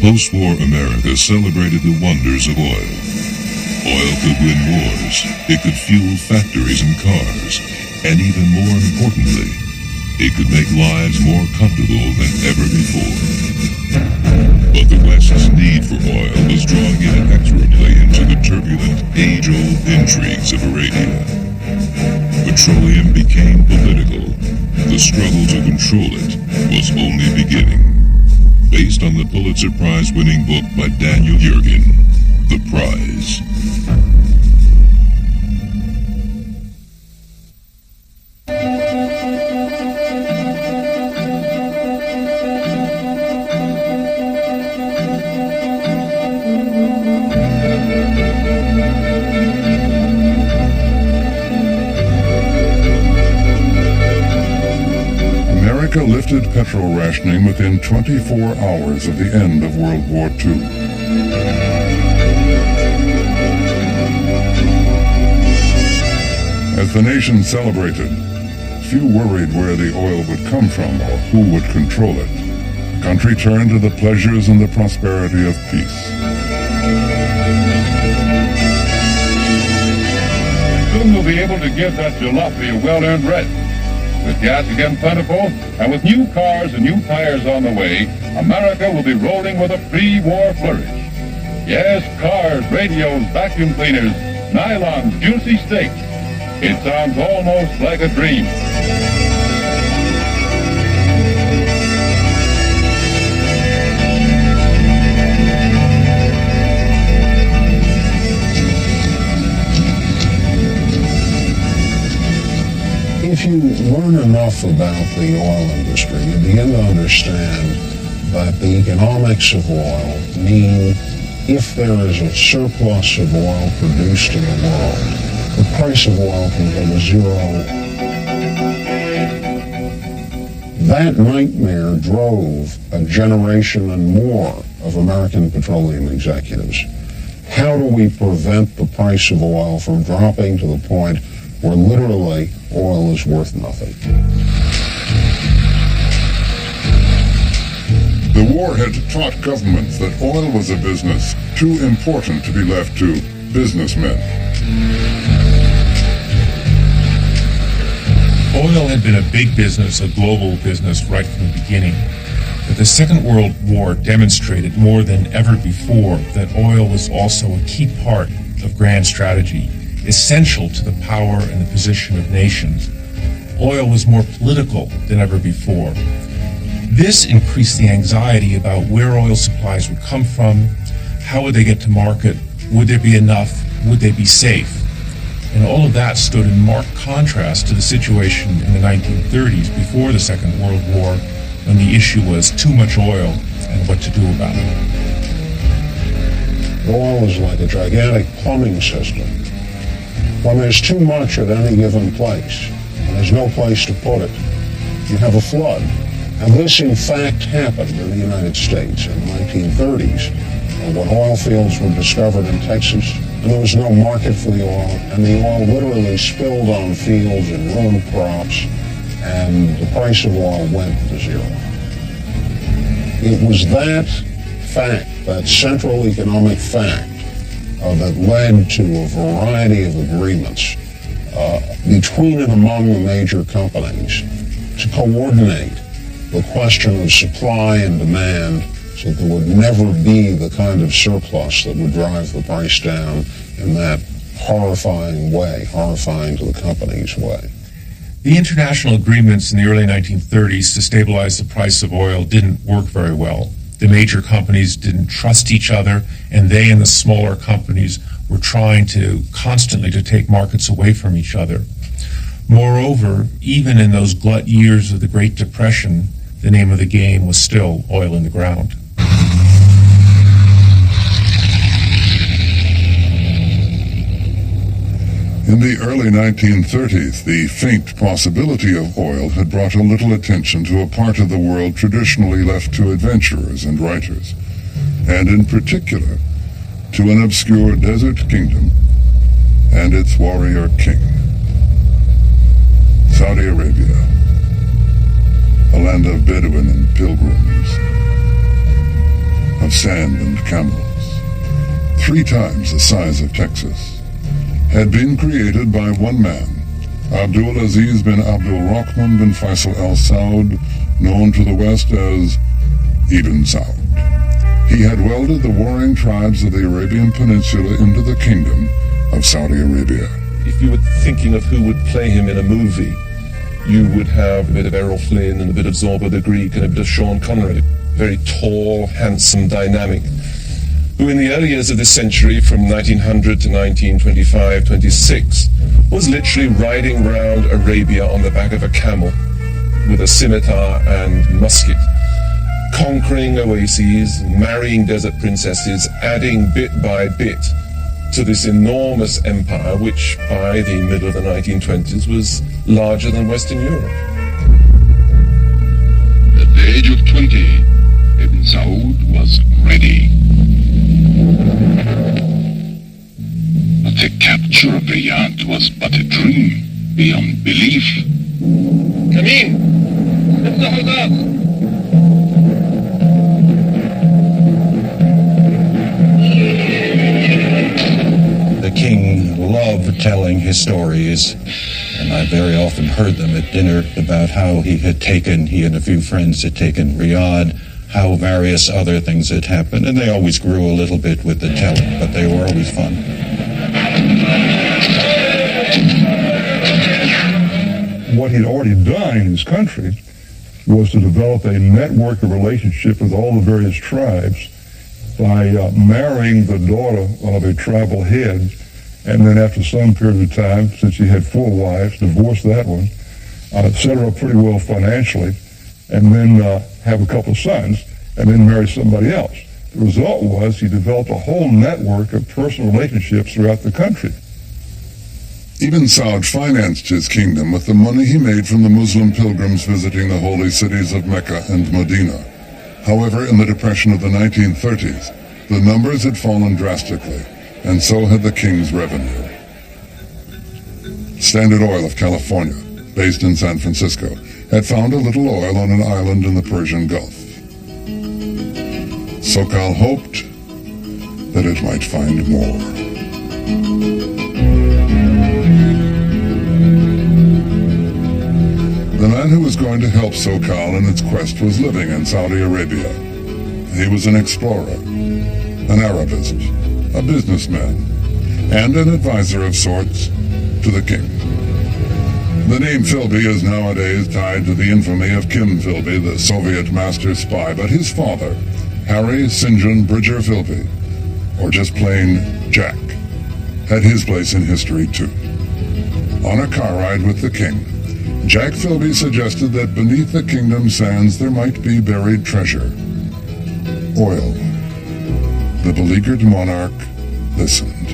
Post-war America celebrated the wonders of oil. Oil could win wars, it could fuel factories and cars, and even more importantly, it could make lives more comfortable than ever before. But the West's need for oil was drawing it inexorably into the turbulent, age-old intrigues of Arabia. Petroleum became political. The struggle to control it was only beginning. Based on the Pulitzer Prize-winning book by Daniel Yergin, The Prize. America lifted petrol rationing within 24 hours of the end of World War II. As the nation celebrated, few worried where the oil would come from or who would control it. The country turned to the pleasures and the prosperity of peace. Soon we'll be able to give that jalopy a well-earned rest. With gas again plentiful, and with new cars and new tires on the way, America will be rolling with a pre-war flourish. Yes, cars, radios, vacuum cleaners, nylons, juicy steaks. It sounds almost like a dream. If you learn enough about the oil industry, you begin to understand that the economics of oil mean if there is a surplus of oil produced in the world, the price of oil can go to zero. That nightmare drove a generation and more of American petroleum executives. How do we prevent the price of oil from dropping to the point where literally oil is worth nothing? The war had taught governments that oil was a business too important to be left to businessmen. Oil had been a big business, a global business right from the beginning. But the Second World War demonstrated more than ever before that oil was also a key part of grand strategy, essential to the power and the position of nations. Oil was more political than ever before. This increased the anxiety about where oil supplies would come from, how would they get to market, would there be enough, would they be safe? And all of that stood in marked contrast to the situation in the 1930s before the Second World War, when the issue was too much oil and what to do about it. Oil is like a gigantic plumbing system. When there's too much at any given place, and there's no place to put it, you have a flood. And this, in fact, happened in the United States in the 1930s, when oil fields were discovered in Texas, and there was no market for the oil, and the oil literally spilled on fields and ruined crops, and the price of oil went to zero. It was that fact, that central economic fact, that led to a variety of agreements between and among the major companies to coordinate the question of supply and demand so that there would never be the kind of surplus that would drive the price down in that horrifying way, horrifying to the company's way. The international agreements in the early 1930s to stabilize the price of oil didn't work very well. The major companies didn't trust each other, and they and the smaller companies were trying to constantly to take markets away from each other. Moreover, even in those glut years of the Great Depression, the name of the game was still oil in the ground. In the early 1930s, the faint possibility of oil had brought a little attention to a part of the world traditionally left to adventurers and writers, and in particular, to an obscure desert kingdom and its warrior king. Saudi Arabia, a land of Bedouin and pilgrims, of sand and camels, 3 times the size of Texas, had been created by one man, Abdul Aziz bin Abdul Rahman bin Faisal Al Saud, known to the West as Ibn Saud. He had welded the warring tribes of the Arabian Peninsula into the kingdom of Saudi Arabia. If you were thinking of who would play him in a movie, you would have a bit of Errol Flynn and a bit of Zorba the Greek and a bit of Sean Connery. Very tall, handsome, dynamic, who in the early years of this century, from 1900 to 1925-26, was literally riding round Arabia on the back of a camel with a scimitar and musket, conquering oases, marrying desert princesses, adding bit by bit to this enormous empire, which by the middle of the 1920s was larger than Western Europe. At the age of 20, Ibn Saud was ready. But the capture of Riyadh was but a dream beyond belief. Come in! افتحوا الباب! The king loved telling his stories, and I very often heard them at dinner about how he and a few friends had taken Riyadh, how various other things had happened, and they always grew a little bit with the telling, but they were always fun. What he'd already done in his country was to develop a network of relationship with all the various tribes by marrying the daughter of a tribal head, and then after some period of time, since he had 4 wives, divorced that one, set her up pretty well financially, and then have a couple of sons, and then marry somebody else. The result was he developed a whole network of personal relationships throughout the country. Ibn Saud financed his kingdom with the money he made from the Muslim pilgrims visiting the holy cities of Mecca and Medina. However, in the Depression of the 1930s, the numbers had fallen drastically, and so had the king's revenue. Standard Oil of California, based in San Francisco, had found a little oil on an island in the Persian Gulf. Sokal hoped that it might find more. The man who was going to help Sokal in its quest was living in Saudi Arabia. He was an explorer, an Arabist, a businessman, and an advisor of sorts to the king. The name Philby is nowadays tied to the infamy of Kim Philby, the Soviet master spy, but his father, Harry St. John Bridger Philby, or just plain Jack, had his place in history too. On a car ride with the king, Jack Philby suggested that beneath the kingdom's sands there might be buried treasure. Oil. The beleaguered monarch listened.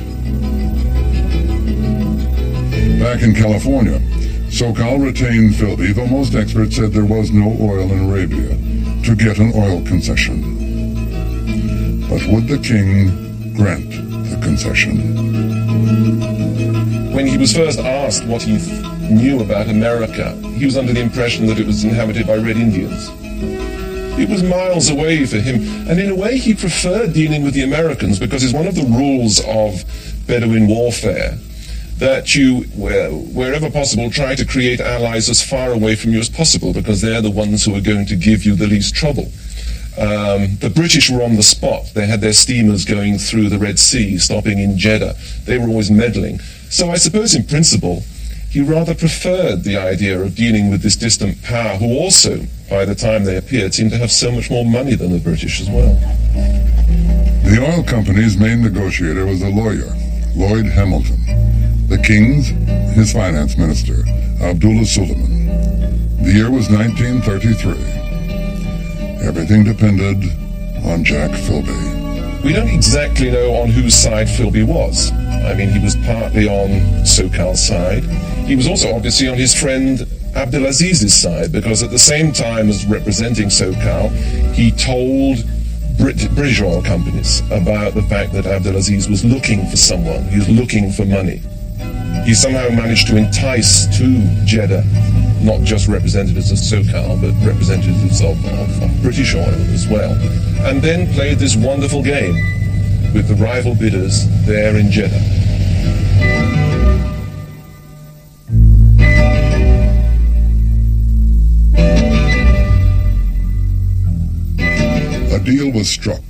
Back in California, Sokal retained Philby, though most experts said there was no oil in Arabia, to get an oil concession. But would the king grant the concession? When he was first asked what he knew about America, he was under the impression that it was inhabited by Red Indians. It was miles away for him, and in a way he preferred dealing with the Americans, because it's one of the rules of Bedouin warfare that you, wherever possible, try to create allies as far away from you as possible, because they're the ones who are going to give you the least trouble. The British were on the spot. They had their steamers going through the Red Sea, stopping in Jeddah. They were always meddling. So I suppose in principle, he rather preferred the idea of dealing with this distant power, who also, by the time they appeared, seemed to have so much more money than the British as well. The oil company's main negotiator was a lawyer, Lloyd Hamilton. The king's, his finance minister, Abdullah Suleiman. The year was 1933. Everything depended on Jack Philby. We don't exactly know on whose side Philby was. I mean, he was partly on Sokal's side. He was also obviously on his friend Abdelaziz's side, because at the same time as representing Sokal, he told British oil companies about the fact that Abdelaziz was looking for someone. He was looking for money. He somehow managed to entice to Jeddah not just representatives of SoCal, but representatives of British oil as well, and then played this wonderful game with the rival bidders there in Jeddah. A deal was struck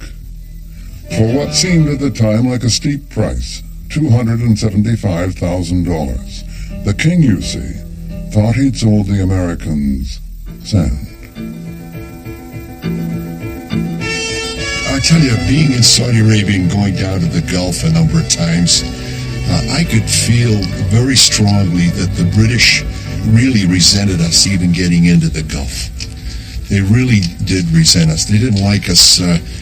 for what seemed at the time like a steep price, $275,000. The king, you see, thought he'd sold the Americans sand. I tell you, being in Saudi Arabia and going down to the Gulf a number of times, I could feel very strongly that the British really resented us even getting into the Gulf. They really did resent us. They didn't like us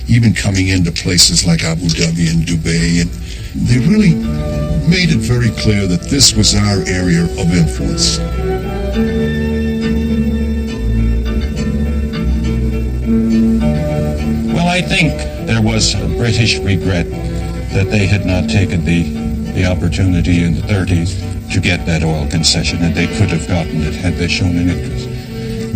even coming into places like Abu Dhabi and Dubai. And they really made it very clear that this was our area of influence. Well, I think there was a British regret that they had not taken the opportunity in the 30s to get that oil concession, and they could have gotten it had they shown an interest.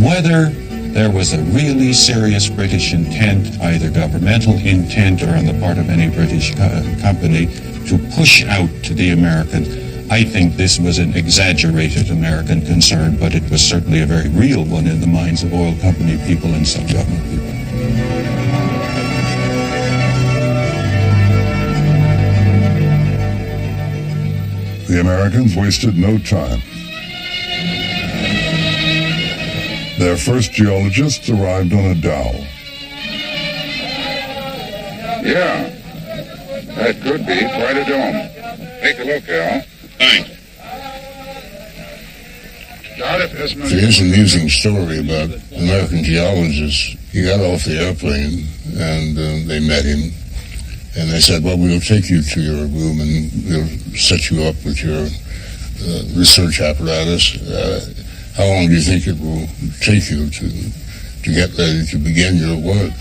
Whether there was a really serious British intent, either governmental intent or on the part of any British company, to push out to the Americans, I think this was an exaggerated American concern, but it was certainly a very real one in the minds of oil company people and some government people. The Americans wasted no time. Their first geologists arrived on a dhow. Yeah, that could be quite a dome. Take a look, Al. Thanks. There's an amusing story about American geologists. He got off the airplane and they met him. And they said, well, we'll take you to your room and we'll set you up with your research apparatus. How long do you think it will take you to get ready to begin your work?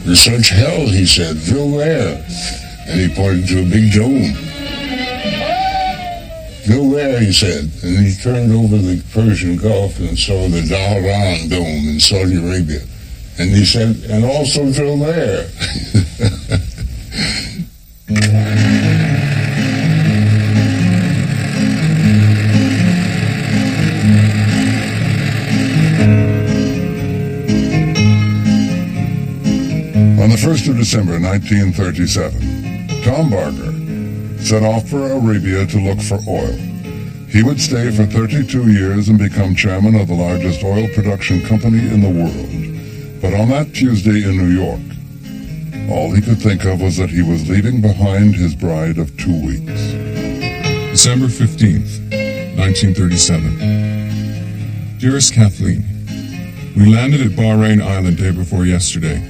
Research hell, he said. Go there. And he pointed to a big dome. Go there, he said. And he turned over the Persian Gulf and saw the Dhahran Dome in Saudi Arabia. And he said, and also drill there. On the 1st of December 1937, Tom Barker set off for Arabia to look for oil. He would stay for 32 years and become chairman of the largest oil production company in the world. But on that Tuesday in New York, all he could think of was that he was leaving behind his bride of 2 weeks. December 15th, 1937. Dearest Kathleen, we landed at Bahrain Island day before yesterday.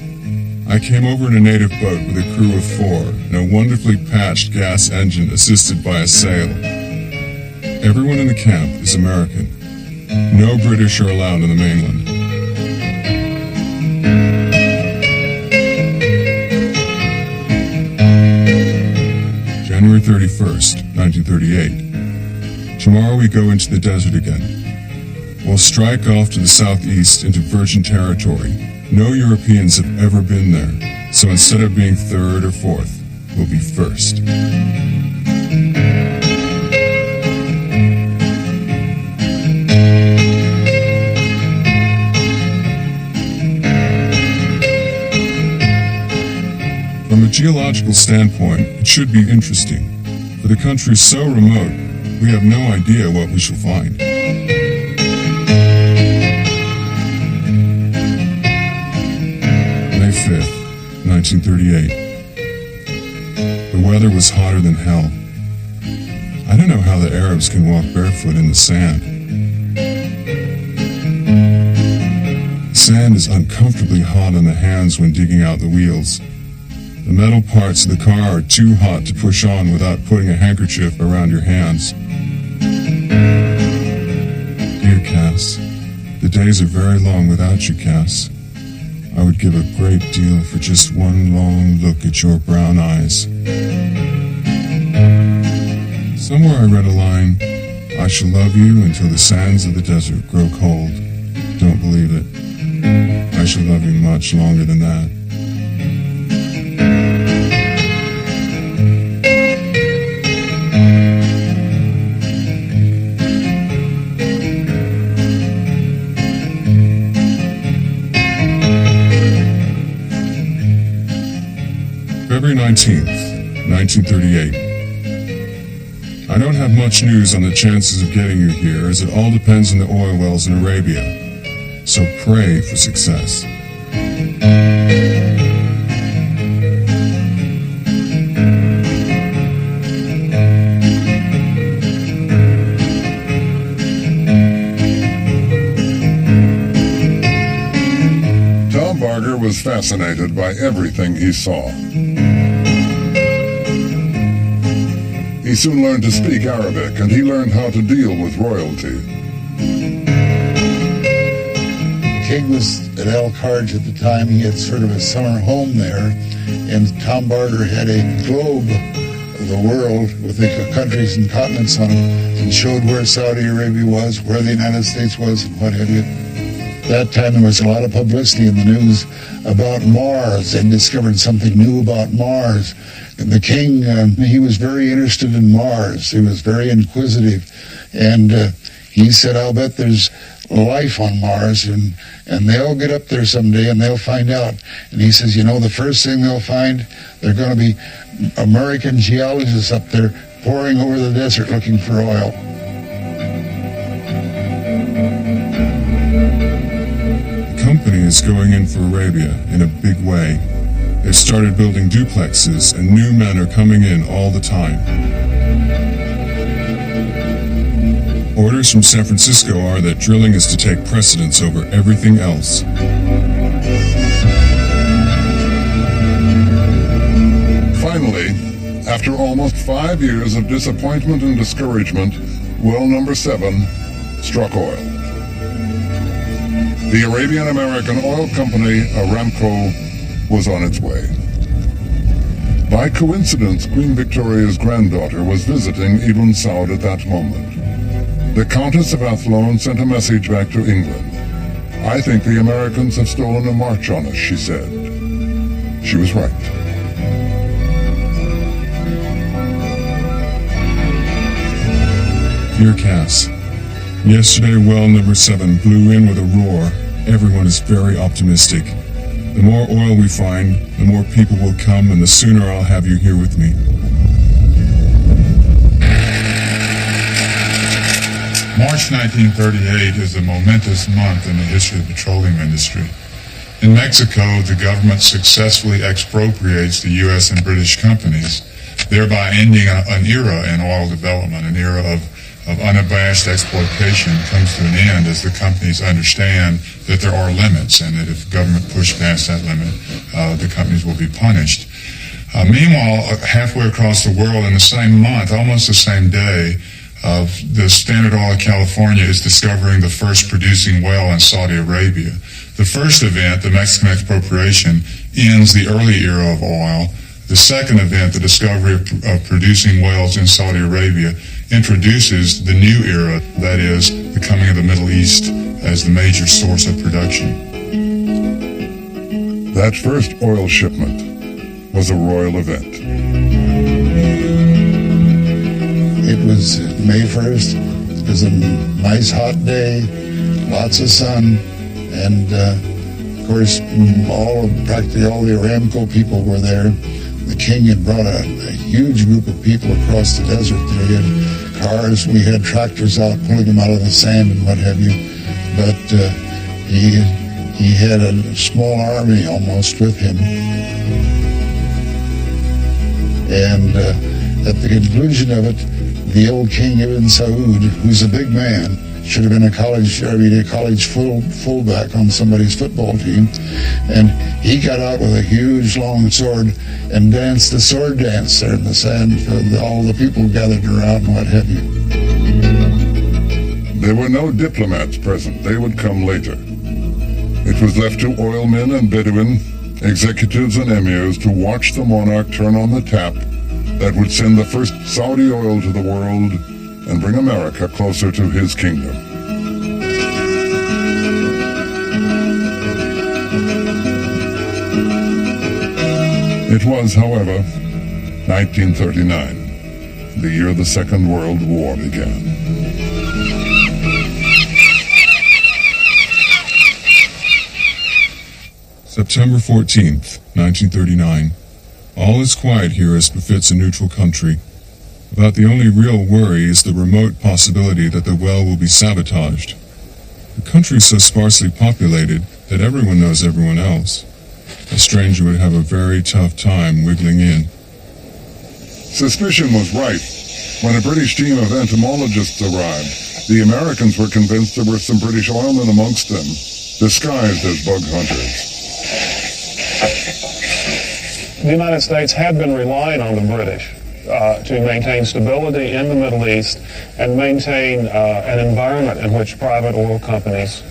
I came over in a native boat with a crew of 4 and a wonderfully patched gas engine assisted by a sail. Everyone in the camp is American. No British are allowed on the mainland. January 31st, 1938. Tomorrow we go into the desert again. We'll strike off to the southeast into Virgin Territory. No Europeans have ever been there, so instead of being 3rd or 4th, we'll be 1st. From a geological standpoint, it should be interesting. For the country so remote, we have no idea what we shall find. May 5th, 1938. The weather was hotter than hell. I don't know how the Arabs can walk barefoot in the sand. The sand is uncomfortably hot on the hands when digging out the wheels. The metal parts of the car are too hot to push on without putting a handkerchief around your hands. Dear Cass, the days are very long without you, Cass. I would give a great deal for just one long look at your brown eyes. Somewhere I read a line, I shall love you until the sands of the desert grow cold. Don't believe it. I shall love you much longer than that. February 19th, 1938. I don't have much news on the chances of getting you here, as it all depends on the oil wells in Arabia. So pray for success. Tom Barger was fascinated by everything he saw. He soon learned to speak Arabic, and he learned how to deal with royalty. King was at El Kharj at the time. He had sort of a summer home there, and Tom Barger had a globe of the world with the countries and continents on it, and showed where Saudi Arabia was, where the United States was, and what have you. That time there was a lot of publicity in the news about Mars. They discovered something new about Mars. And the king, he was very interested in Mars. He was very inquisitive. And he said, I'll bet there's life on Mars, and they'll get up there someday and they'll find out. And he says, you know, the first thing they'll find, they're going to be American geologists up there poring over the desert looking for oil. The company is going in for Arabia in a big way. They've started building duplexes, and new men are coming in all the time. Orders from San Francisco are that drilling is to take precedence over everything else. Finally, after almost 5 years of disappointment and discouragement, well number 7 struck oil. The Arabian-American oil company, Aramco, was on its way. By coincidence, Queen Victoria's granddaughter was visiting Ibn Saud at that moment. The Countess of Athlone sent a message back to England. I think the Americans have stolen a march on us, she said. She was right. Dear Cass, yesterday well number 7 blew in with a roar. Everyone is very optimistic. The more oil we find, the more people will come, and the sooner I'll have you here with me. March 1938 is a momentous month in the history of the petroleum industry. In Mexico, the government successfully expropriates the U.S. and British companies, thereby ending an era in oil development, an era of unabashed exploitation comes to an end as the companies understand that there are limits, and that if government push past that limit, the companies will be punished. Meanwhile, halfway across the world in the same month, almost the same day, the Standard Oil of California is discovering the first producing well in Saudi Arabia. The first event, the Mexican expropriation, ends the early era of oil. The second event, the discovery of producing wells in Saudi Arabia, introduces the new era, that is, the coming of the Middle East as the major source of production. That first oil shipment was a royal event. It was May 1st. It was a nice hot day, lots of sun, and of course practically all the Aramco people were there. The king had brought a huge group of people across the desert there. He had cars, we had tractors out pulling them out of the sand and what have you. But he had a small army almost with him. And at the conclusion of it, the old King Ibn Saud, who's a big man, should have been a college fullback on somebody's football team, and he got out with a huge long sword and danced the sword dance there in the sand for all the people gathered around and what have you. There were no diplomats present. They would come later. It was left to oil men and Bedouin, executives and emirs to watch the monarch turn on the tap that would send the first Saudi oil to the world and bring America closer to his kingdom. It was, however, 1939, the year the Second World War began. September 14th, 1939. All is quiet here as befits a neutral country. About the only real worry is the remote possibility that the well will be sabotaged. The country is so sparsely populated that everyone knows everyone else. A stranger would have a very tough time wiggling in. Suspicion was right. When a British team of entomologists arrived, the Americans were convinced there were some British oilmen amongst them, disguised as bug hunters. The United States had been relying on the British to maintain stability in the Middle East and maintain an environment in which private oil companies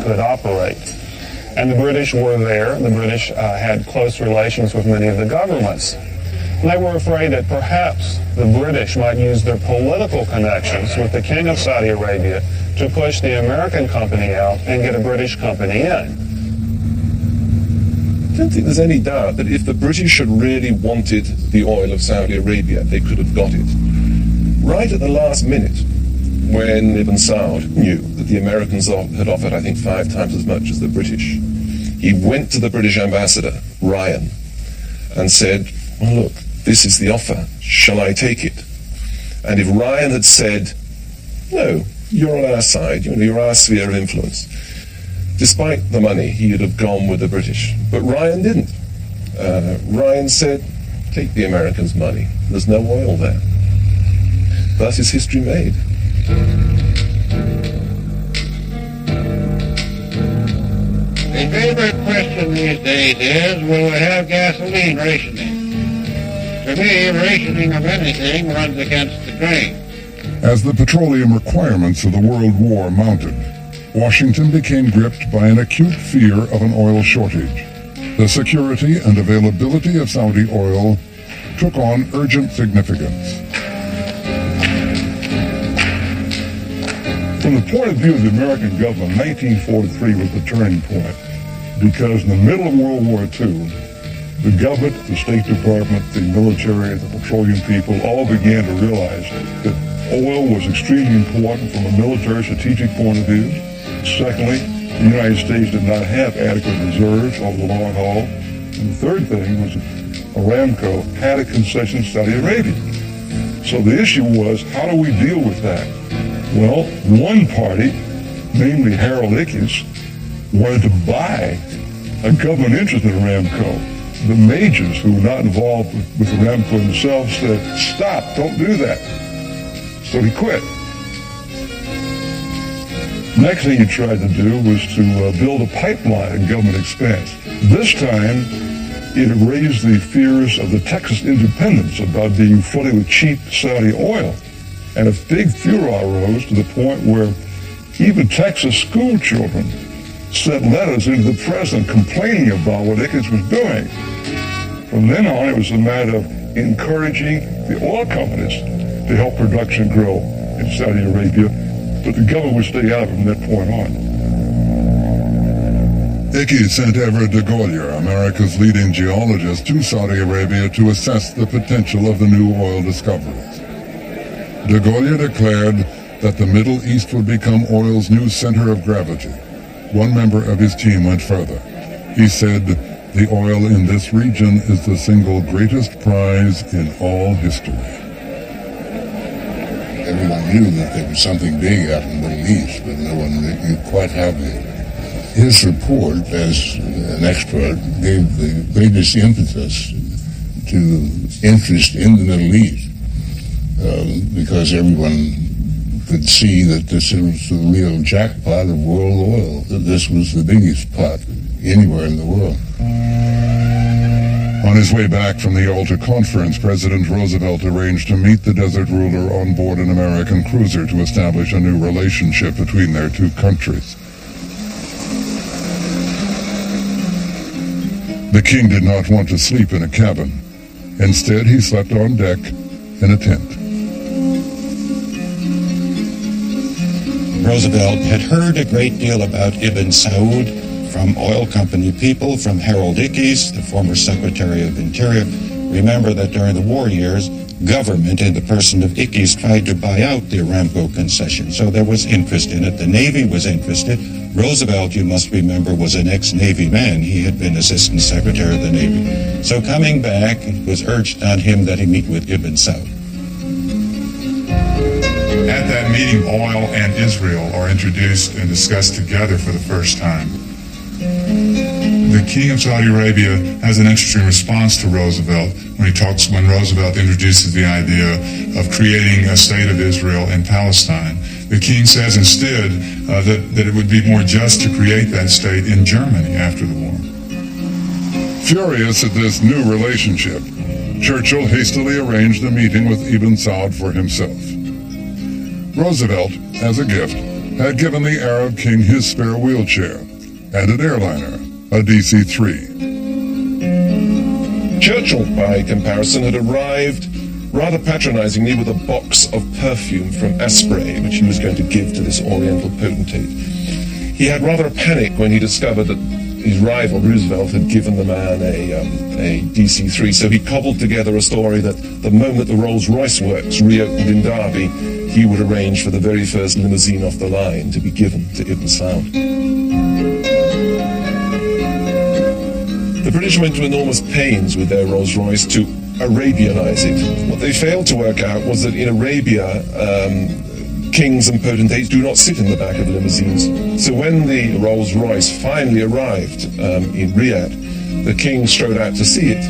could operate. And the British were there. The British had close relations with many of the governments. And they were afraid that perhaps the British might use their political connections with the King of Saudi Arabia to push the American company out and get a British company in. I don't think there's any doubt that if the British had really wanted the oil of Saudi Arabia, they could have got it. Right at the last minute, when Ibn Saud knew that the Americans had offered, I think, 5 times as much as the British, he went to the British ambassador, Ryan, and said, well, look, this is the offer. Shall I take it? And if Ryan had said, no, you're on our side, you're our sphere of influence, despite the money, he would have gone with the British. But Ryan didn't. Ryan said, take the Americans' money. There's no oil there. Thus is history made. The favorite question these days is, will we have gasoline rationing? To me, rationing of anything runs against the grain. As the petroleum requirements of the World War mounted, Washington became gripped by an acute fear of an oil shortage. The security and availability of Saudi oil took on urgent significance. From the point of view of the American government, 1943 was the turning point, because in the middle of World War II, the government, the State Department, the military, the petroleum people all began to realize that oil was extremely important from a military strategic point of view. Secondly, the United States did not have adequate reserves over the long haul. And the third thing was Aramco had a concession to Saudi Arabia. So the issue was, how do we deal with that? Well, one party, namely Harold Ickes, wanted to buy a government interest in Aramco. The majors who were not involved with Aramco themselves said, stop, don't do that. So he quit. Next thing he tried to do was to build a pipeline at government expense. This time, it raised the fears of the Texas independents about being flooded with cheap Saudi oil. And a big furor rose to the point where even Texas school children sent letters into the president complaining about what Ickes was doing. From then on, it was a matter of encouraging the oil companies to help production grow in Saudi Arabia, but the government would stay out of it from that point on. Ickes sent Everett de Goyer, America's leading geologist, to Saudi Arabia to assess the potential of the new oil discoveries. De Goyer declared that the Middle East would become oil's new center of gravity. One member of his team went further. He said, the oil in this region is the single greatest prize in all history. Everyone knew that there was something big out in the Middle East, but no one knew quite how big. His report, as an expert, gave the greatest impetus to interest in the Middle East, because everyone could see that this was the real jackpot of world oil, that this was the biggest pot anywhere in the world. On his way back from the Yalta Conference, President Roosevelt arranged to meet the desert ruler on board an American cruiser to establish a new relationship between their two countries. The king did not want to sleep in a cabin. Instead, he slept on deck in a tent. Roosevelt had heard a great deal about Ibn Saud from oil company people, from Harold Ickes, the former Secretary of Interior. Remember that during the war years, government, in the person of Ickes, tried to buy out the Aramco concession. So there was interest in it. The Navy was interested. Roosevelt, you must remember, was an ex-Navy man. He had been Assistant Secretary of the Navy. So coming back, it was urged on him that he meet with Ibn Saud. At that meeting, oil and Israel are introduced and discussed together for the first time. The King of Saudi Arabia has an interesting response to Roosevelt when Roosevelt introduces the idea of creating a state of Israel in Palestine. The king says instead that it would be more just to create that state in Germany after the war. Furious at this new relationship, Churchill hastily arranged a meeting with Ibn Saud for himself. Roosevelt, as a gift, had given the Arab king his spare wheelchair and an airliner, a DC-3. Churchill, by comparison, had arrived rather patronizingly with a box of perfume from Asprey, which he was going to give to this Oriental potentate. He had rather a panic when he discovered that his rival, Roosevelt, had given the man a DC-3, so he cobbled together a story that the moment the Rolls-Royce works reopened in Derby, he would arrange for the very first limousine off the line to be given to Ibn Saud. The British went to enormous pains with their Rolls-Royce to Arabianize it. What they failed to work out was that in Arabia, kings and potentates do not sit in the back of limousines. So when the Rolls-Royce finally arrived in Riyadh, the king strode out to see it,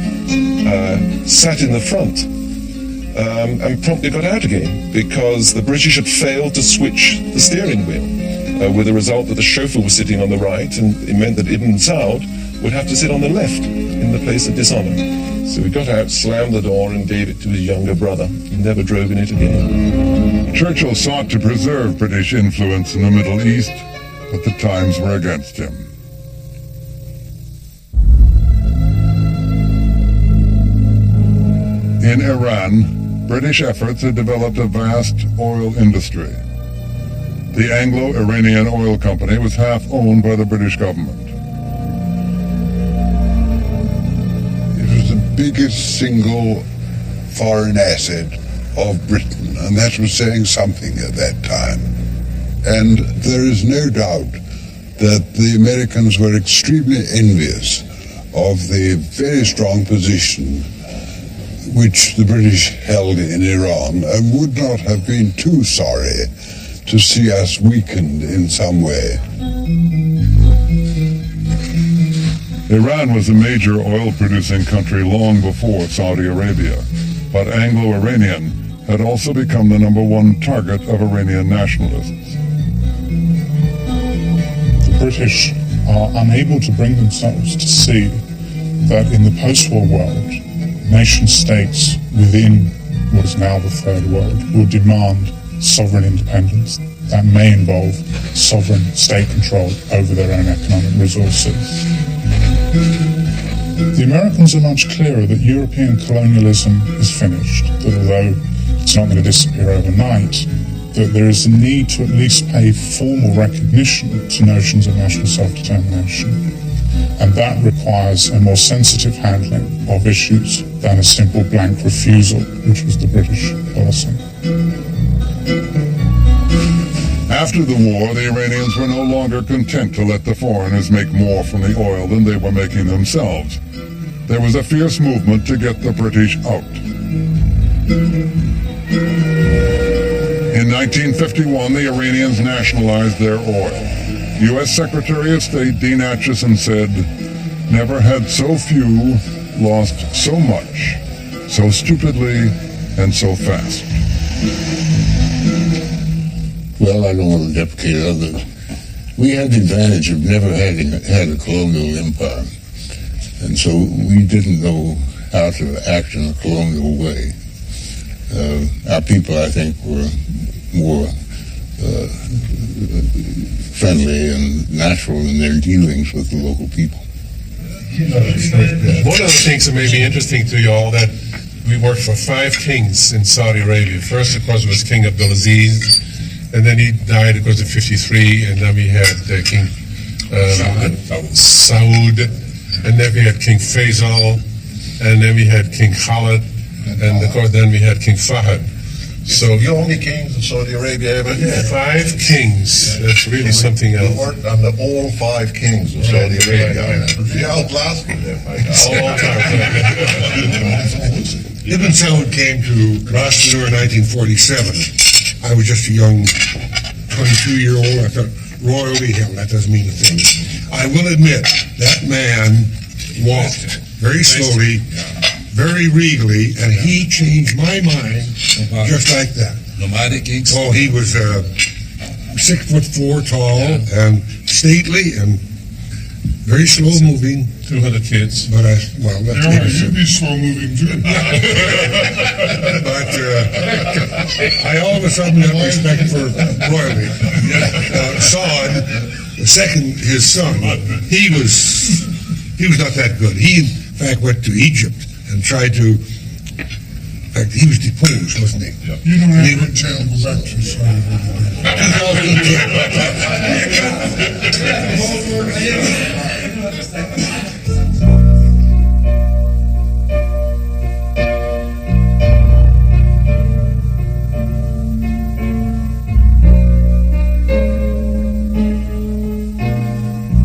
sat in the front, and promptly got out again because the British had failed to switch the steering wheel, with the result that the chauffeur was sitting on the right, and it meant that Ibn Saud would have to sit on the left in the place of dishonor. So he got out, slammed the door, and gave it to his younger brother. He never drove in it again. Churchill sought to preserve British influence in the Middle East, but the times were against him. In Iran, British efforts had developed a vast oil industry. The Anglo-Iranian Oil Company was half owned by the British government. Biggest single foreign asset of Britain, and that was saying something at that time. And there is no doubt that the Americans were extremely envious of the very strong position which the British held in Iran, and would not have been too sorry to see us weakened in some way. Iran was a major oil-producing country long before Saudi Arabia, but Anglo-Iranian had also become the #1 target of Iranian nationalists. The British are unable to bring themselves to see that in the post-war world, nation-states within what is now the Third World will demand sovereign independence. That may involve sovereign state control over their own economic resources. The Americans are much clearer that European colonialism is finished, that although it's not going to disappear overnight, that there is a need to at least pay formal recognition to notions of national self-determination. And that requires a more sensitive handling of issues than a simple blank refusal, which was the British policy. After the war, the Iranians were no longer content to let the foreigners make more from the oil than they were making themselves. There was a fierce movement to get the British out. In 1951, the Iranians nationalized their oil. U.S. Secretary of State Dean Acheson said, "Never had so few lost so much, so stupidly and so fast." Well, I don't want to deprecate others. We had the advantage of never having had a colonial empire. And so we didn't know how to act in a colonial way. Our people, I think, were more friendly and natural in their dealings with the local people. One of the things that may be interesting to you all, that we worked for 5 kings in Saudi Arabia. First, of course, was King Abdulaziz. and then he died, of course, at 53, and then we had King Saud, and then we had King Faisal, and then we had King Khalid, and of course then we had King Fahd. So the only kings of Saudi Arabia ever had. 5 kings. That's really something else. We worked on all 5 kings of Saudi Arabia. We outlasted them. All time. Ibn Saud came to Rasnur in 1947. I was just a young 22-year-old. I thought, royalty, hell, that doesn't mean a thing. I will admit, that man walked very slowly, very regally, and he changed my mind just like that. Nomadic kings? Oh, he was 6'4" tall and stately and very slow moving. 200 kids. But that's you'd be slow moving too. But I all of a sudden have respect for royalty. Saud, his son, he was not that good. He in fact went to Egypt and tried to. In fact, he was deposed, wasn't he? You don't have to tell him back to Saudi.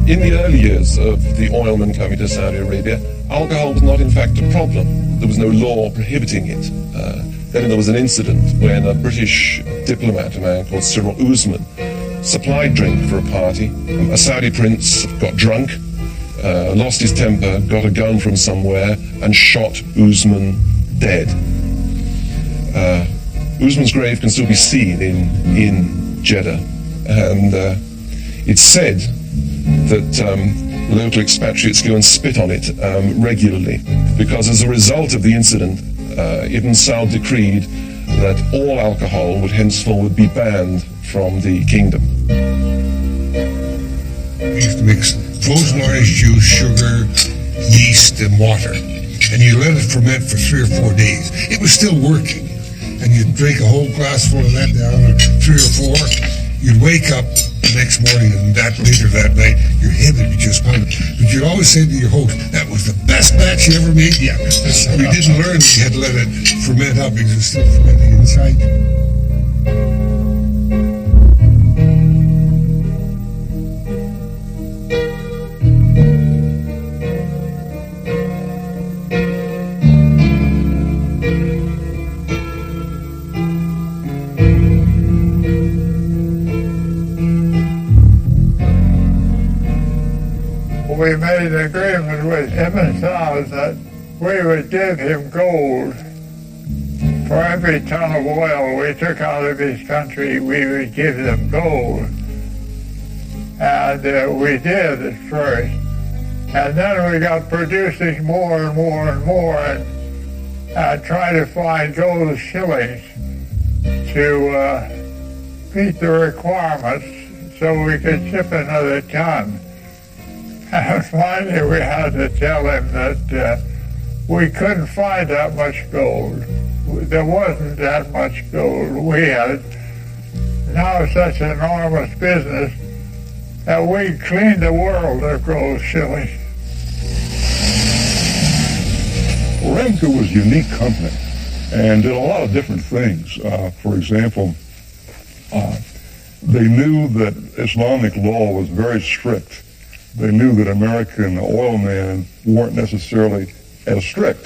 In the early years of the oilmen coming to Saudi Arabia, alcohol was not in fact a problem. There was no law prohibiting it. Then there was an incident when a British diplomat, a man called Cyril Usman, supplied drink for a party. A Saudi prince got drunk, lost his temper, got a gun from somewhere, and shot Usman dead. Usman's grave can still be seen in Jeddah, and it's said that local expatriates go and spit on it regularly, because as a result of the incident, Ibn Saud decreed that all alcohol would henceforward be banned from the kingdom. We used to mix frozen orange juice, sugar, yeast, and water, and you let it ferment for 3 or 4 days. It was still working, and you'd drink a whole glass full of that down, or 3 or 4. You'd wake up the next morning, and later that night, your head would be just pounding. But you'd always say to your host, that was the best batch you ever made yet. We didn't learn that you had to let it ferment up because it was still fermenting inside. We made an agreement with Ibn Saud that we would give him gold. For every ton of oil we took out of his country, we would give them gold. And we did at first. And then we got producing more and more and more, and tried to find gold shillings to meet the requirements so we could ship another ton. And finally we had to tell him that we couldn't find that much gold. There wasn't that much gold. We had now such an enormous business that we cleaned the world of gold shillings. Aramco was a unique company and did a lot of different things. For example, they knew that Islamic law was very strict. They knew that American oilmen weren't necessarily as strict,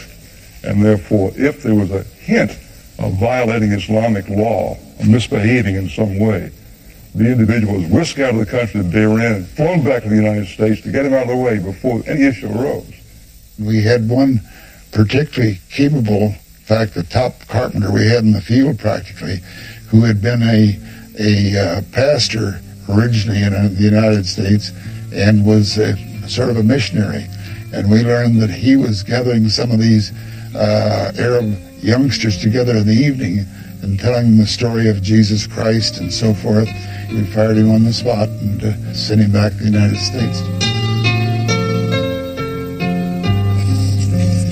and therefore if there was a hint of violating Islamic law, or misbehaving in some way, the individual was whisked out of the country that they were in and flown back to the United States to get him out of the way before any issue arose. We had one particularly capable, in fact, the top carpenter we had in the field practically, who had been a pastor originally in the United States and was sort of a missionary. And we learned that he was gathering some of these Arab youngsters together in the evening and telling them the story of Jesus Christ and so forth. We fired him on the spot and sent him back to the United States.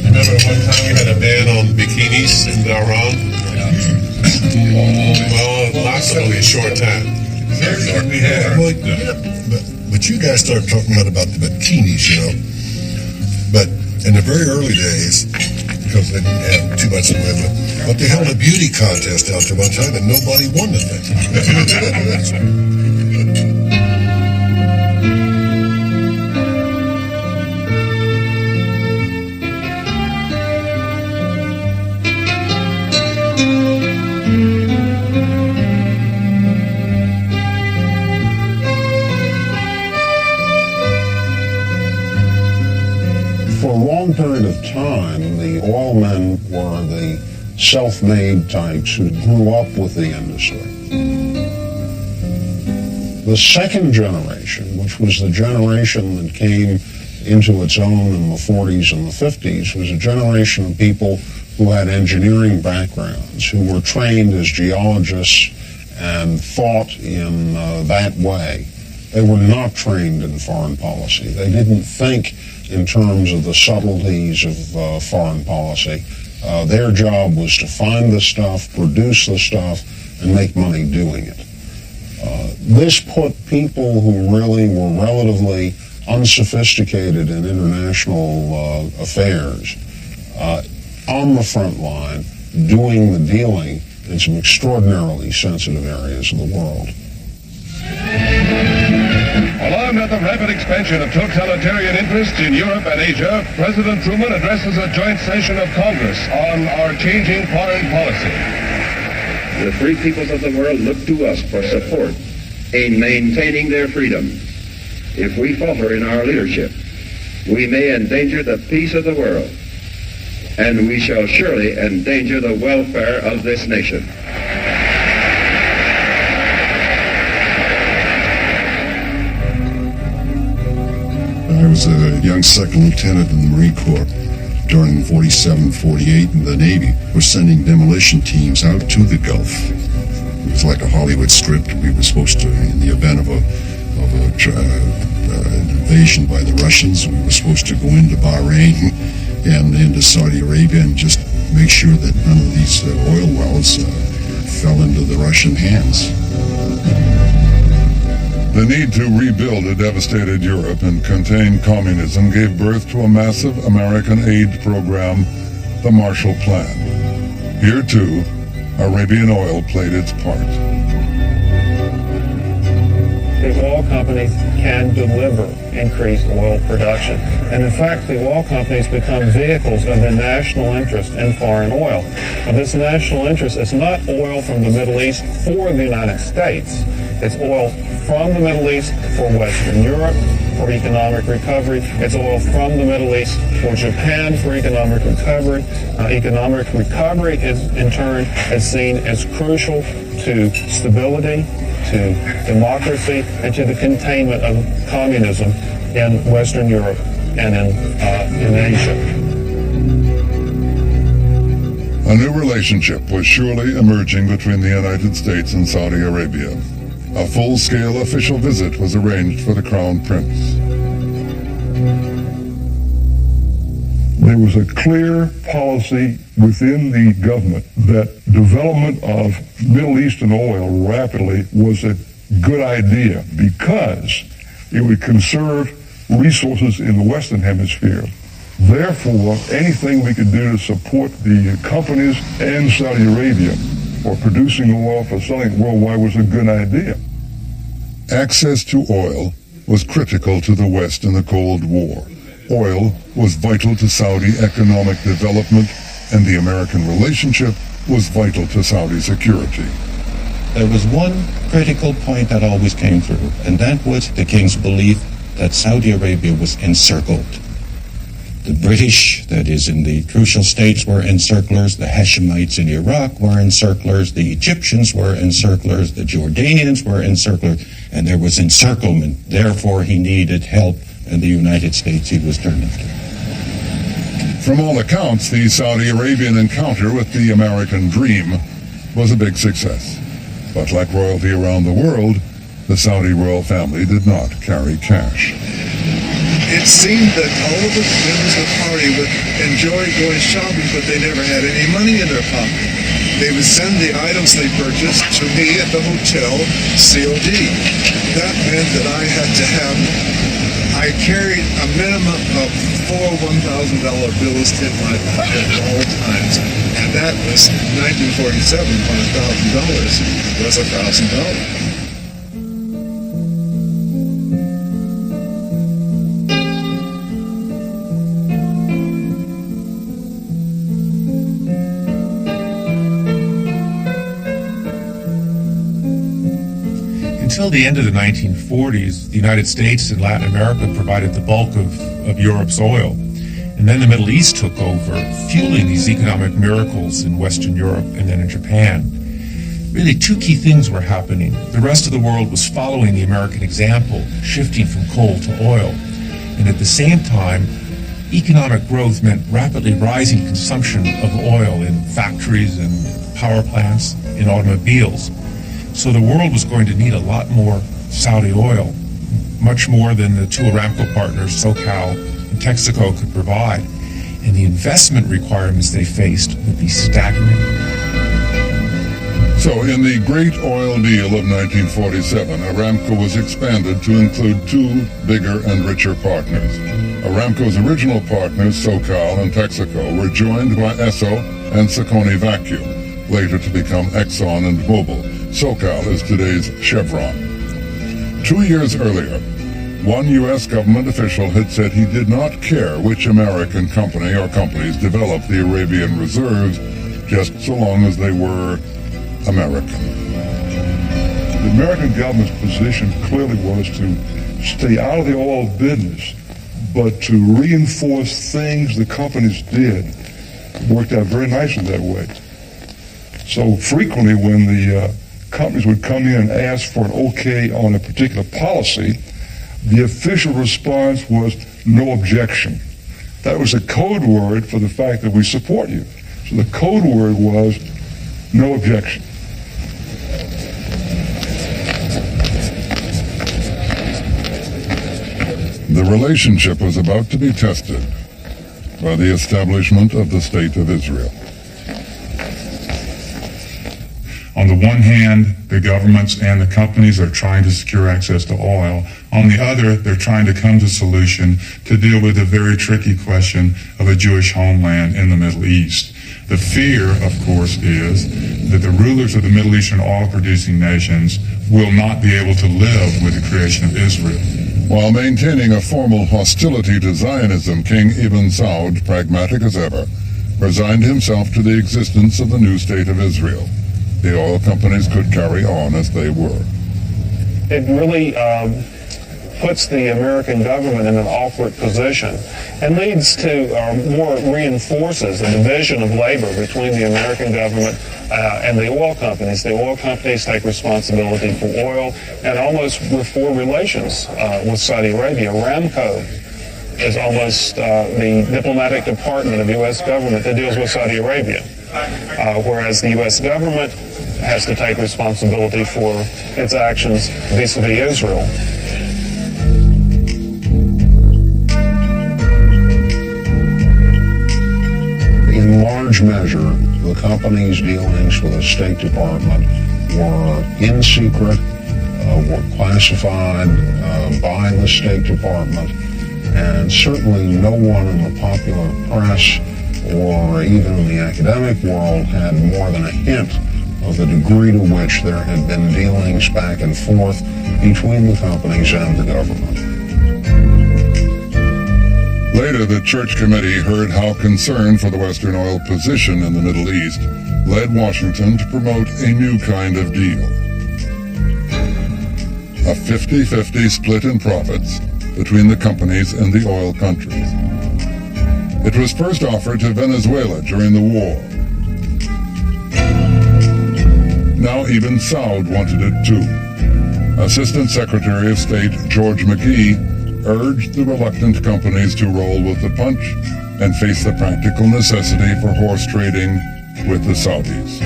Remember one time we had a ban on bikinis in Bahrain? Well, it lasted only a short time. Well, but you guys started talking a lot about the bikinis, you know. But in the very early days, because they didn't have too much to live with, but they held a beauty contest out there one time and nobody won the thing. For a long period of time, the oil men were the self-made types who grew up with the industry. The second generation, which was the generation that came into its own in the 40s and the 50s, was a generation of people who had engineering backgrounds, who were trained as geologists and thought in that way. They were not trained in foreign policy. They didn't think in terms of the subtleties of foreign policy. Their job was to find the stuff, produce the stuff, and make money doing it. This put people who really were relatively unsophisticated in international affairs on the front line, doing the dealing in some extraordinarily sensitive areas of the world. Along with the rapid expansion of totalitarian interests in Europe and Asia, President Truman addresses a joint session of Congress on our changing foreign policy. The free peoples of the world look to us for support in maintaining their freedom. If we falter in our leadership, we may endanger the peace of the world, and we shall surely endanger the welfare of this nation. I was a young second lieutenant in the Marine Corps during 47, 48, and the Navy was sending demolition teams out to the Gulf. It was like a Hollywood script. We were supposed to, in the event of an invasion by the Russians, we were supposed to go into Bahrain and into Saudi Arabia and just make sure that none of these oil wells fell into the Russian hands. The need to rebuild a devastated Europe and contain communism gave birth to a massive American aid program, the Marshall Plan. Here, too, Arabian oil played its part. The oil companies can deliver increased oil production. And in fact, the oil companies become vehicles of the national interest in foreign oil. Now, this national interest is not oil from the Middle East for the United States. It's oil from the Middle East for Western Europe for economic recovery. It's oil from the Middle East for Japan for economic recovery. Economic recovery is, in turn, is seen as crucial to stability, to democracy, and to the containment of communism in Western Europe and in Asia. A new relationship was surely emerging between the United States and Saudi Arabia. A full-scale official visit was arranged for the Crown Prince. There was a clear policy within the government that development of Middle Eastern oil rapidly was a good idea because it would conserve resources in the Western Hemisphere. Therefore, anything we could do to support the companies and Saudi Arabia for producing oil, for selling it worldwide was a good idea. Access to oil was critical to the West in the Cold War. Oil was vital to Saudi economic development, and the American relationship was vital to Saudi security. There was one critical point that always came through, and that was the king's belief that Saudi Arabia was encircled. The British, that is in the crucial states, were encirclers. The Hashemites in Iraq were encirclers. The Egyptians were encirclers. The Jordanians were encirclers. And there was encirclement. Therefore, he needed help, and the United States he was turning to. From all accounts, the Saudi Arabian encounter with the American dream was a big success. But like royalty around the world, the Saudi royal family did not carry cash. It seemed that all of the members of the party would enjoy going shopping, but they never had any money in their pocket. They would send the items they purchased to me at the hotel, COD. That meant that I carried a minimum of 4 $1,000 bills in my pocket at all times. And that was 1947 when $1,000 was $1,000. Until the end of the 1940s, the United States and Latin America provided the bulk of Europe's oil. And then the Middle East took over, fueling these economic miracles in Western Europe and then in Japan. Really, two key things were happening. The rest of the world was following the American example, shifting from coal to oil. And at the same time, economic growth meant rapidly rising consumption of oil in factories and power plants, in automobiles. So the world was going to need a lot more Saudi oil, much more than the two Aramco partners, SoCal and Texaco, could provide. And the investment requirements they faced would be staggering. So in the Great Oil Deal of 1947, Aramco was expanded to include two bigger and richer partners. Aramco's original partners, SoCal and Texaco, were joined by Esso and Saccone Vacuum, later to become Exxon and Mobil. SoCal is today's Chevron. 2 years earlier, one U.S. government official had said he did not care which American company or companies developed the Arabian reserves, just so long as they were American. The American government's position clearly was to stay out of the oil business, but to reinforce things the companies did. It worked out very nicely that way. So frequently when the companies would come in and ask for an okay on a particular policy, the official response was no objection. That was a code word for the fact that we support you. So the code word was no objection. The relationship was about to be tested by the establishment of the State of Israel. On the one hand, the governments and the companies are trying to secure access to oil. On the other, they're trying to come to a solution to deal with the very tricky question of a Jewish homeland in the Middle East. The fear, of course, is that the rulers of the Middle Eastern oil-producing nations will not be able to live with the creation of Israel. While maintaining a formal hostility to Zionism, King Ibn Saud, pragmatic as ever, resigned himself to the existence of the new State of Israel. The oil companies could carry on as they were. It really puts the American government in an awkward position and leads to, more reinforces the division of labor between the American government and the oil companies. The oil companies take responsibility for oil and almost for relations with Saudi Arabia. Aramco is almost the diplomatic department of the U.S. government that deals with Saudi Arabia, whereas the U.S. government has to take responsibility for its actions vis-a-vis Israel. In large measure, the company's dealings with the State Department were in secret, were classified by the State Department, and certainly no one in the popular press or even in the academic world had more than a hint of the degree to which there had been dealings back and forth between the companies and the government. Later, the Church Committee heard how concern for the Western oil position in the Middle East led Washington to promote a new kind of deal. A 50-50 split in profits between the companies and the oil countries. It was first offered to Venezuela during the war. Now even Saud wanted it too. Assistant Secretary of State George McGee urged the reluctant companies to roll with the punch and face the practical necessity for horse trading with the Saudis.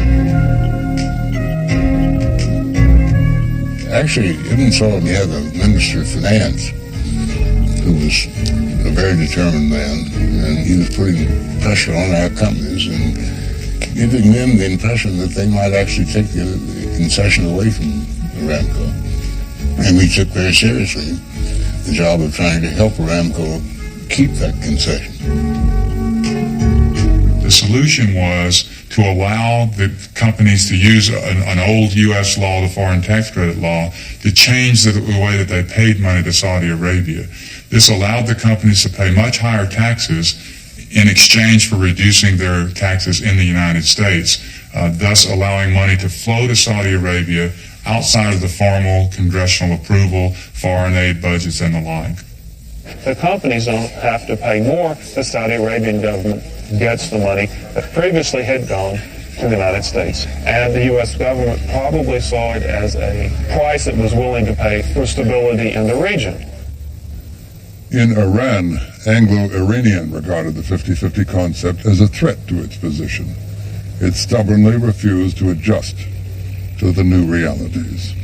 Actually, Ibn Saud had a Minister of Finance who was a very determined man, and he was putting pressure on our companies, and giving them the impression that they might actually take the concession away from Aramco. And we took very seriously the job of trying to help Aramco keep that concession. The solution was to allow the companies to use an old U.S. law, the foreign tax credit law, to change the way that they paid money to Saudi Arabia. This allowed the companies to pay much higher taxes in exchange for reducing their taxes in the United States, thus allowing money to flow to Saudi Arabia outside of the formal congressional approval, foreign aid budgets, and the like. The companies don't have to pay more. The Saudi Arabian government gets the money that previously had gone to the United States. And the U.S. government probably saw it as a price it was willing to pay for stability in the region. In Iran, Anglo-Iranian regarded the 50-50 concept as a threat to its position. It stubbornly refused to adjust to the new realities.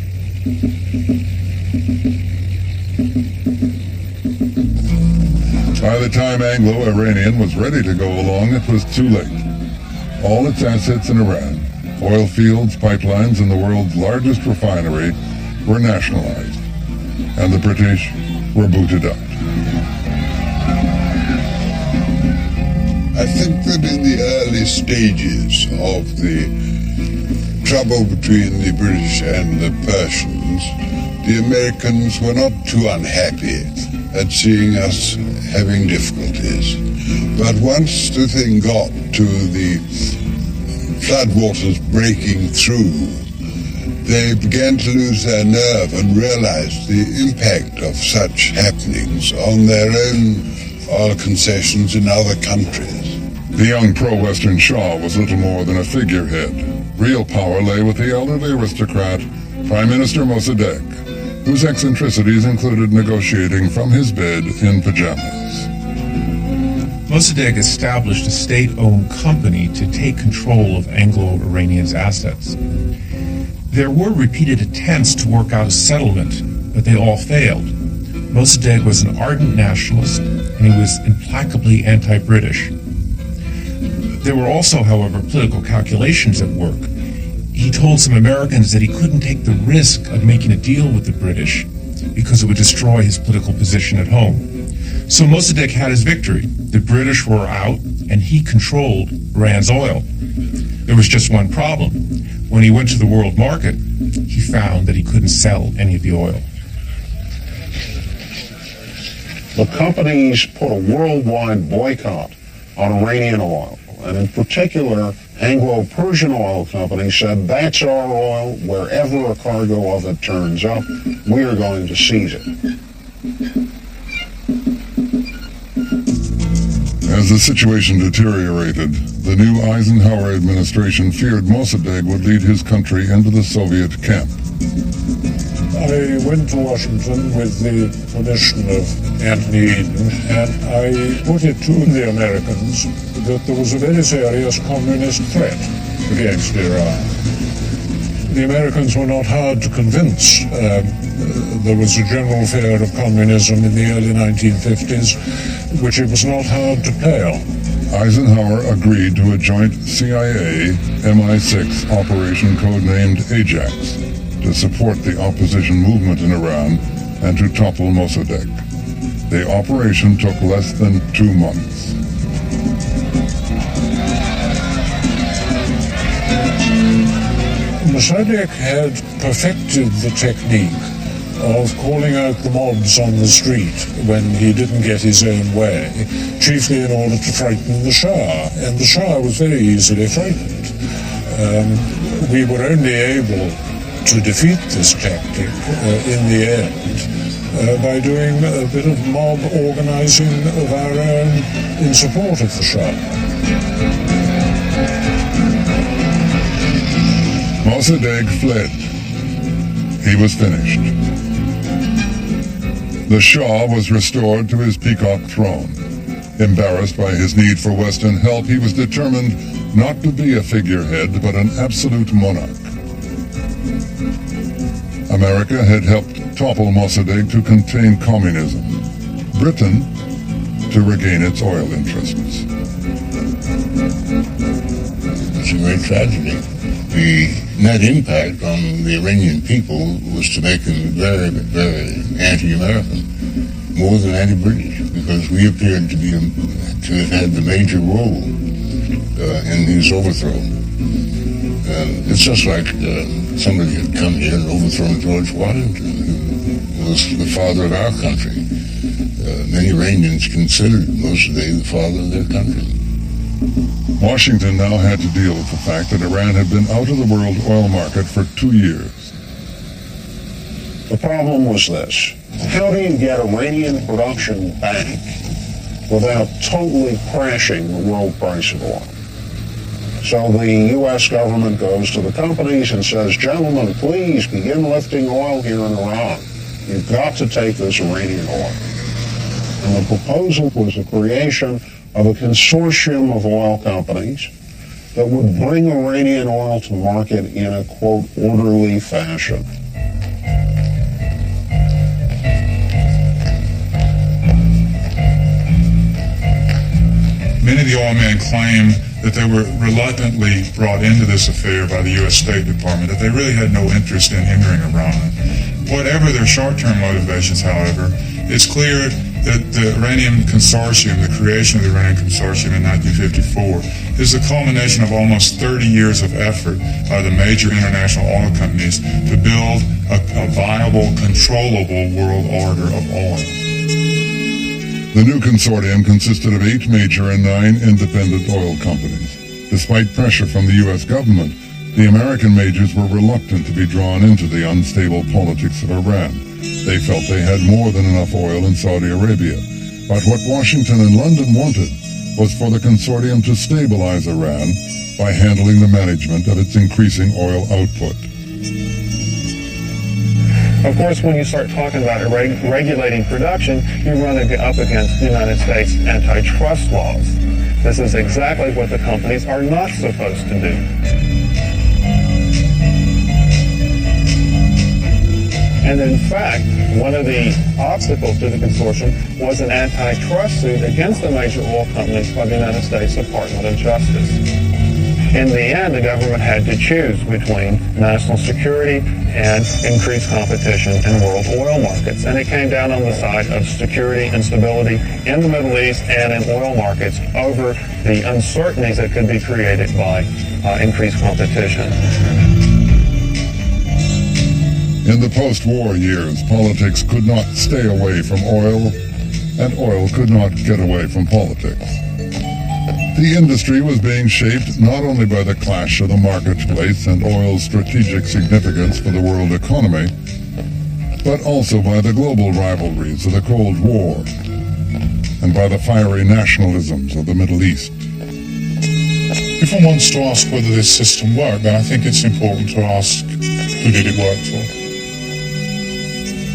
By the time Anglo-Iranian was ready to go along, it was too late. All its assets in Iran, oil fields, pipelines, and the world's largest refinery were nationalized, and the British were booted out. I think that in the early stages of the trouble between the British and the Persians, the Americans were not too unhappy at seeing us having difficulties. But once the thing got to the floodwaters breaking through, they began to lose their nerve and realized the impact of such happenings on their own oil concessions in other countries. The young pro-Western Shah was little more than a figurehead. Real power lay with the elderly aristocrat, Prime Minister Mossadegh, whose eccentricities included negotiating from his bed in pajamas. Mossadegh established a state-owned company to take control of Anglo-Iranian's assets. There were repeated attempts to work out a settlement, but they all failed. Mossadegh was an ardent nationalist, and he was implacably anti-British. There were also, however, political calculations at work. He told some Americans that he couldn't take the risk of making a deal with the British because it would destroy his political position at home. So Mossadegh had his victory. The British were out, and he controlled Iran's oil. There was just one problem. When he went to the world market, he found that he couldn't sell any of the oil. The companies put a worldwide boycott on Iranian oil. And in particular, Anglo-Persian Oil Company said, that's our oil. Wherever a cargo of it turns up, we are going to seize it. As the situation deteriorated, the new Eisenhower administration feared Mossadegh would lead his country into the Soviet camp. I went to Washington with the permission of Anthony Eden, and I put it to the Americans that there was a very serious communist threat against Iran. The Americans were not hard to convince. There was a general fear of communism in the early 1950s, which it was not hard to play on. Eisenhower agreed to a joint CIA-MI6 operation codenamed Ajax to support the opposition movement in Iran and to topple Mossadegh. The operation took less than 2 months. Mossadegh had perfected the technique of calling out the mobs on the street when he didn't get his own way, chiefly in order to frighten the Shah, and the Shah was very easily frightened. We were only able to defeat this tactic in the end by doing a bit of mob organizing of our own in support of the Shah. Mossadegh fled. He was finished. The Shah was restored to his peacock throne. Embarrassed by his need for Western help, he was determined not to be a figurehead, but an absolute monarch. America had helped topple Mossadegh to contain communism. Britain to regain its oil interests. a great tragedy. The net impact on the Iranian people was to make them very, very anti-American, more than anti-British, because we appeared to have had the major role in his overthrow. It's just like somebody had come here and overthrown George Washington, who was the father of our country. Many Iranians considered Mossadegh the father of their country. Washington now had to deal with the fact that Iran had been out of the world oil market for 2 years. The problem was this: how do you get Iranian production back without totally crashing the world price of oil? So the U.S. government goes to the companies and says, gentlemen, please begin lifting oil here in Iran. You've got to take this Iranian oil. And the proposal was the creation of a consortium of oil companies that would bring Iranian oil to market in a, quote, orderly fashion. Many of the oil men claim that they were reluctantly brought into this affair by the U.S. State Department, that they really had no interest in hindering Iran. Whatever their short-term motivations, however, it's clear that the Iranian Consortium, the creation of the Iranian Consortium in 1954, is the culmination of almost 30 years of effort by the major international oil companies to build a viable, controllable world order of oil. The new consortium consisted of 8 major and 9 independent oil companies. Despite pressure from the U.S. government, the American majors were reluctant to be drawn into the unstable politics of Iran. They felt they had more than enough oil in Saudi Arabia. But what Washington and London wanted was for the consortium to stabilize Iran by handling the management of its increasing oil output. Of course, when you start talking about regulating production, you run up against the United States antitrust laws. This is exactly what the companies are not supposed to do. And in fact, one of the obstacles to the consortium was an antitrust suit against the major oil companies by the United States Department of Justice. In the end, the government had to choose between national security and increased competition in world oil markets. And it came down on the side of security and stability in the Middle East and in oil markets over the uncertainties that could be created by increased competition. In the post-war years, politics could not stay away from oil, and oil could not get away from politics. The industry was being shaped not only by the clash of the marketplace and oil's strategic significance for the world economy, but also by the global rivalries of the Cold War and by the fiery nationalisms of the Middle East. If one wants to ask whether this system worked, then I think it's important to ask, who did it work for?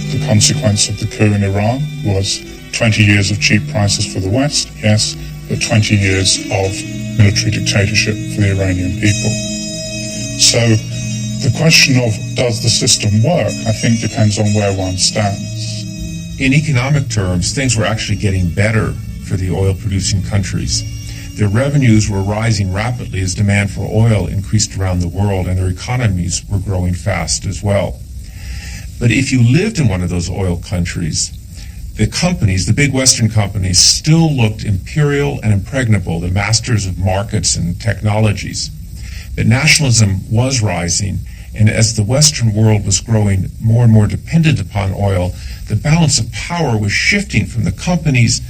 The consequence of the coup in Iran was 20 years of cheap prices for the West, yes, but 20 years of military dictatorship for the Iranian people. So the question of does the system work, I think depends on where one stands. In economic terms, things were actually getting better for the oil-producing countries. Their revenues were rising rapidly as demand for oil increased around the world, and their economies were growing fast as well. But if you lived in one of those oil countries, the companies, the big Western companies, still looked imperial and impregnable, the masters of markets and technologies. But nationalism was rising, and as the Western world was growing more and more dependent upon oil, the balance of power was shifting from the companies